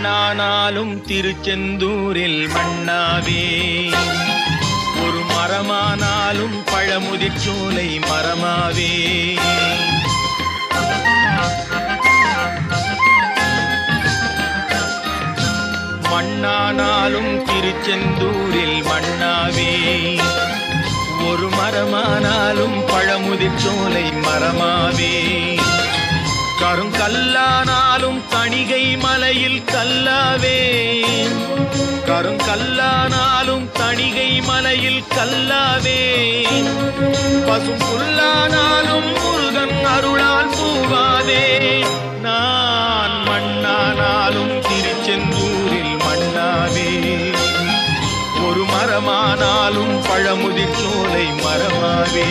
மண்ணானாலும் திருச்செந்தூரில் மண்ணாவே, ஒரு மரமானாலும் பழமுதிர்ச்சோலை மரமாவே. மண்ணானாலும் திருச்செந்தூரில் மண்ணாவே, ஒரு மரமானாலும் பழமுதிர்ச்சோலை மரமாவே. கருங்கல்லானாலும் தணிகை மலையில் கல்லாவே, கருங்கல்லானாலும் தணிகை மலையில் கல்லாவே. பசும் புல்லானாலும் முருகன் அருளால் பூவாவே. நான் மண்ணானாலும் திருச்செந்தூரில் மண்ணாவே, ஒரு மரமானாலும் பழமுதிர்ச்சோலை மரமாவே.